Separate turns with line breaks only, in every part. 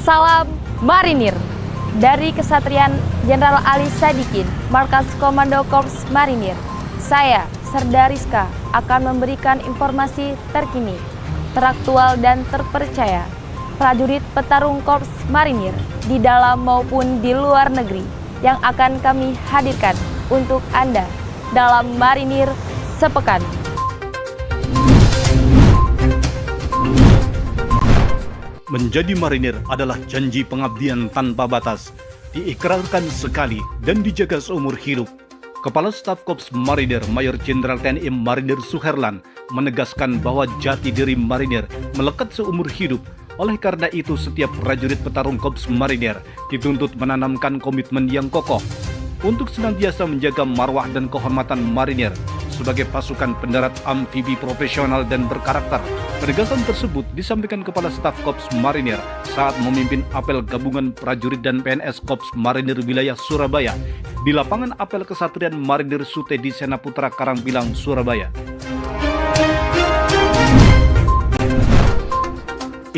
Salam Marinir dari Kesatrian Jenderal Ali Sadikin, Markas Komando Korps Marinir. Saya, Serda Rizka, akan memberikan informasi terkini, teraktual dan terpercaya prajurit petarung Korps Marinir di dalam maupun di luar negeri yang akan kami hadirkan untuk Anda dalam Marinir Sepekan.
Menjadi marinir adalah janji pengabdian tanpa batas, diikrarkan sekali dan dijaga seumur hidup. Kepala Staf Korps Marinir Mayor Jenderal TNI Marinir Suherlan menegaskan bahwa jati diri marinir melekat seumur hidup. Oleh karena itu, setiap prajurit petarung Korps Marinir dituntut menanamkan komitmen yang kokoh untuk senantiasa menjaga marwah dan kehormatan marinir sebagai pasukan pendarat amfibi profesional dan berkarakter. Penegasan tersebut disampaikan Kepala Staf Korps Marinir saat memimpin apel gabungan prajurit dan PNS Korps Marinir wilayah Surabaya di lapangan apel Kesatrian Marinir Sute di Senaputra Karangpilang, Surabaya.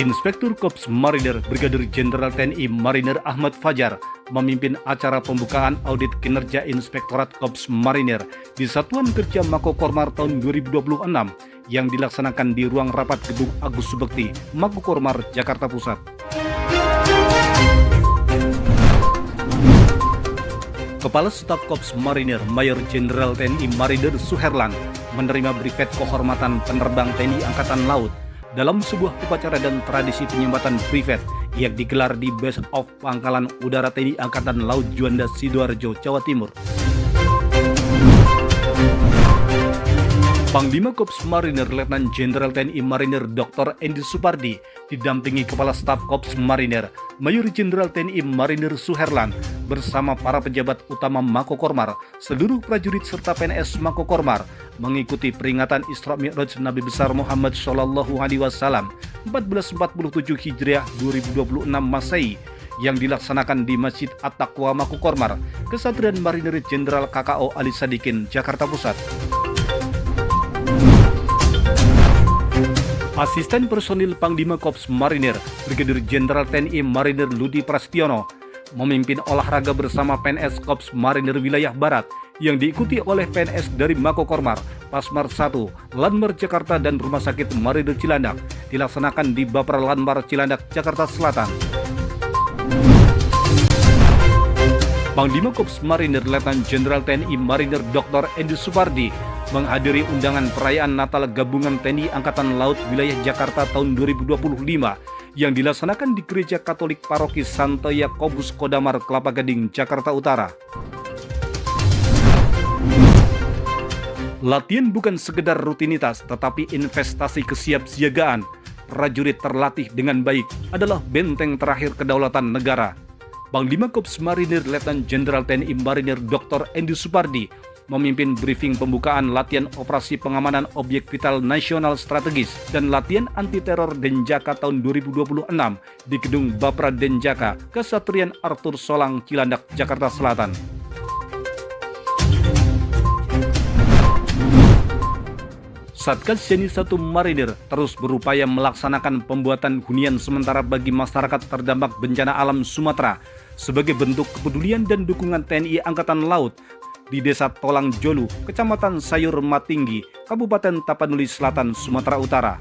Inspektur Korps Marinir Brigadir Jenderal TNI Marinir Ahmad Fajar memimpin acara pembukaan audit kinerja Inspektorat Korps Marinir di Satuan Kerja Makokormar tahun 2026 yang dilaksanakan di ruang rapat Gedung Agus Subekti, Makokormar, Jakarta Pusat. Kepala Staf Korps Marinir Mayor Jenderal TNI Marinir Suherlan menerima briefet kehormatan penerbang TNI Angkatan Laut dalam sebuah upacara dan tradisi penyambatan privet yang digelar di Base of Pangkalan Udara TNI Angkatan Laut Juanda, Sidoarjo, Jawa Timur. Panglima Korps Marinir Letnan Jenderal TNI Marinir Dr. Endi Supardi didampingi Kepala Staf Korps Marinir Mayor Jenderal TNI Marinir Suherlan bersama para pejabat utama Makokormar, seluruh prajurit serta PNS Makokormar mengikuti peringatan Isra Mi'raj Nabi besar Muhammad Shallallahu Alaihi Wasallam 1447 Hijriah 2026 Masehi yang dilaksanakan di Masjid At-Taqwa Makokormar, Kesatrian Marinir Jenderal KKO Ali Sadikin, Jakarta Pusat. Asisten Personil Panglima Korps Marinir Brigadir Jenderal TNI Marinir Ludi Prastiono memimpin olahraga bersama PNS Korps Marinir Wilayah Barat yang diikuti oleh PNS dari Makokormar, Pasmar 1, Lanmar Jakarta dan Rumah Sakit Marinir Cilandak dilaksanakan di Bapral Lanmar Cilandak, Jakarta Selatan. Panglima Korps Marinir Letnan Jenderal TNI Marinir Dr. Endi Supardi menghadiri undangan perayaan Natal Gabungan TNI Angkatan Laut Wilayah Jakarta tahun 2025 yang dilaksanakan di Gereja Katolik Paroki Santo Yakobus Kodamar, Kelapa Gading, Jakarta Utara. Latihan bukan sekedar rutinitas, tetapi investasi kesiapsiagaan. Prajurit terlatih dengan baik adalah benteng terakhir kedaulatan negara. Panglima Korps Marinir Letnan Jenderal TNI Marinir Dr. Endi Supardi memimpin briefing pembukaan latihan operasi pengamanan objek vital nasional strategis dan latihan anti-teror Denjaka tahun 2026 di Gedung Bapra Denjaka, Kesatrian Arthur Solang, Cilandak, Jakarta Selatan. Satgas Yani 1 Marinir terus berupaya melaksanakan pembuatan hunian sementara bagi masyarakat terdampak bencana alam Sumatera sebagai bentuk kepedulian dan dukungan TNI Angkatan Laut di Desa Tolang Jolu, Kecamatan Sayur Matinggi, Kabupaten Tapanuli Selatan, Sumatera Utara.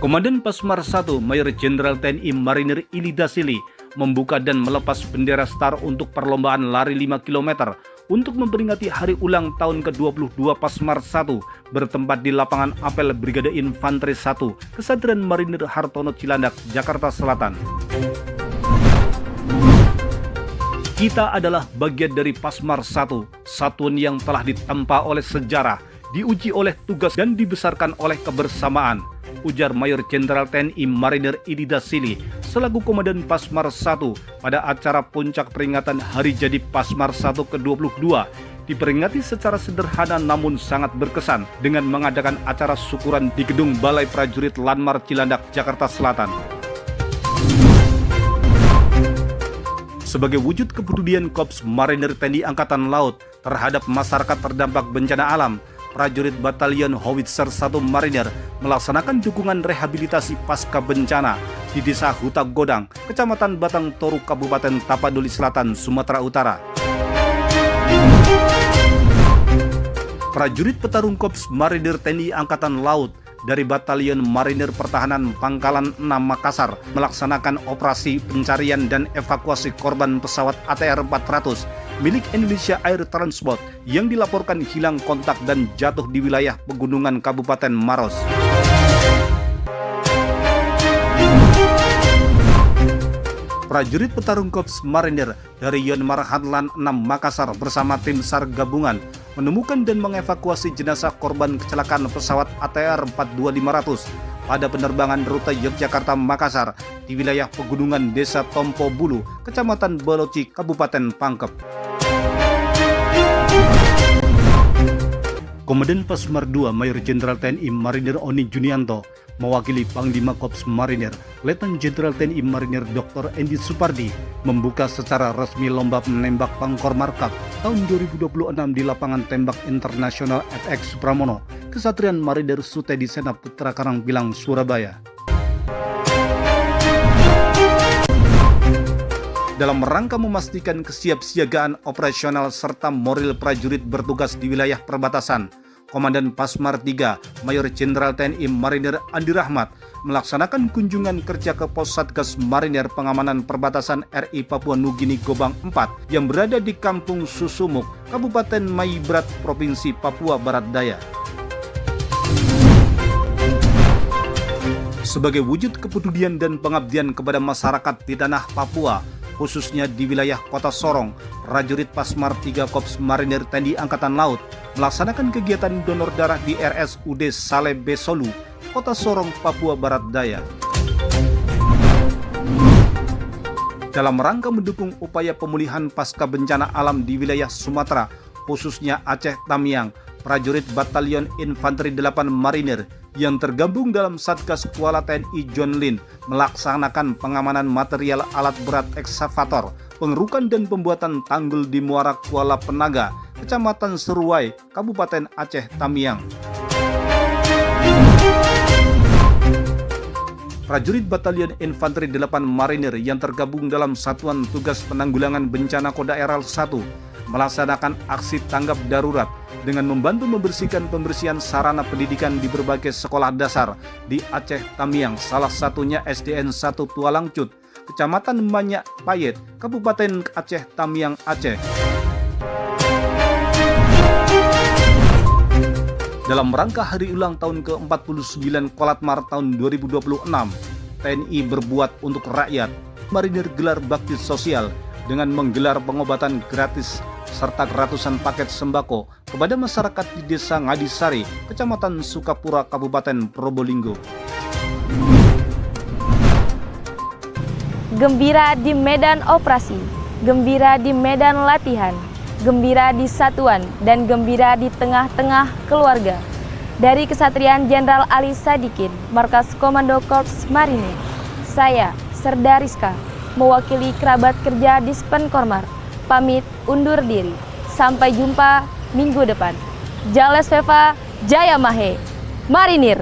Komandan Pasmar 1 Mayor Jenderal TNI Marinir Ili Dasili membuka dan melepas bendera STAR untuk perlombaan lari 5 km untuk memperingati hari ulang tahun ke-22 Pasmar 1 bertempat di lapangan apel Brigade Infanteri 1 Kesatrian Marinir Hartono Cilandak, Jakarta Selatan. Kita adalah bagian dari Pasmar 1, satuan yang telah ditempa oleh sejarah, diuji oleh tugas dan dibesarkan oleh kebersamaan, ujar Mayor Jenderal TNI Marinir Ili Dasili selaku Komandan Pasmar 1 pada acara puncak peringatan Hari Jadi Pasmar 1 ke-22 diperingati secara sederhana namun sangat berkesan dengan mengadakan acara syukuran di Gedung Balai Prajurit Lanmar Cilandak, Jakarta Selatan. Sebagai wujud kepedulian Korps Marinir TNI Angkatan Laut terhadap masyarakat terdampak bencana alam, prajurit Batalion Howitzer 1 Marinir melaksanakan dukungan rehabilitasi pasca bencana di Desa Huta Godang, Kecamatan Batang Toru, Kabupaten Tapanuli Selatan, Sumatera Utara. Prajurit petarung Korps Marinir TNI Angkatan Laut dari Batalion Marinir Pertahanan Pangkalan 6 Makassar melaksanakan operasi pencarian dan evakuasi korban pesawat ATR-400 milik Indonesia Air Transport yang dilaporkan hilang kontak dan jatuh di wilayah pegunungan Kabupaten Maros. Prajurit petarung Korps Marinir dari Yonmar Hanlan 6 Makassar bersama tim SAR gabungan menemukan dan mengevakuasi jenazah korban kecelakaan pesawat ATR 42500 pada penerbangan rute Yogyakarta-Makassar di wilayah pegunungan Desa Tompo Bulu, Kecamatan Boloci, Kabupaten Pangkep. Komandan Pasmar 2 Mayor Jenderal TNI Marinir Oni Junianto mewakili Panglima Korps Marinir Letnan Jenderal TNI Marinir Dr. Endi Supardi membuka secara resmi lomba menembak Pangkormar Cup tahun 2026 di lapangan tembak internasional FX Supramono, Kesatrian Marinir Sutedi Sena Putra Karangpilang, Surabaya. Dalam rangka memastikan kesiapsiagaan operasional serta moral prajurit bertugas di wilayah perbatasan, Komandan Pasmar 3 Mayor Jenderal TNI Marinir Andi Rahmat melaksanakan kunjungan kerja ke Pos Satgas Marinir Pengamanan Perbatasan RI Papua Nugini Gobang 4 yang berada di Kampung Susumuk, Kabupaten Maibrat, Provinsi Papua Barat Daya. Sebagai wujud kepedulian dan pengabdian kepada masyarakat di tanah Papua, khususnya di wilayah Kota Sorong, prajurit Pasmar 3 Korps Marinir TNI Angkatan Laut melaksanakan kegiatan donor darah di RSUD Saleh Besolu, Kota Sorong, Papua Barat Daya. Dalam rangka mendukung upaya pemulihan pasca bencana alam di wilayah Sumatera, khususnya Aceh Tamiang, prajurit Batalion Infanteri 8 Marinir yang tergabung dalam Satgas Kuala TNI John Lin melaksanakan pengamanan material alat berat ekskavator, pengerukan dan pembuatan tanggul di Muara Kuala Penaga, Kecamatan Seruai, Kabupaten Aceh Tamiang. Prajurit Batalion Infanteri 8 Marinir yang tergabung dalam Satuan Tugas Penanggulangan Bencana Kodaeral 1 melaksanakan aksi tanggap darurat dengan membantu membersihkan pembersihan sarana pendidikan di berbagai sekolah dasar di Aceh Tamiang, salah satunya SDN 1 Tualangcut, Kecamatan Banyak Payet, Kabupaten Aceh Tamiang, Aceh. Dalam rangka hari ulang tahun ke-49 Kolatmar tahun 2026, TNI berbuat untuk rakyat, Marinir gelar bakti sosial dengan menggelar pengobatan gratis serta ratusan paket sembako kepada masyarakat di Desa Ngadisari, Kecamatan Sukapura, Kabupaten Probolinggo.
Gembira di medan operasi, gembira di medan latihan, gembira di satuan, dan gembira di tengah-tengah keluarga. Dari Kesatrian Jenderal Ali Sadikin, Markas Komando Korps Marinir, saya, Serda Rizka, mewakili kerabat kerja Dispen Kormar, pamit undur diri. Sampai jumpa minggu depan. Jales Veva Jaya Mahe, Marinir.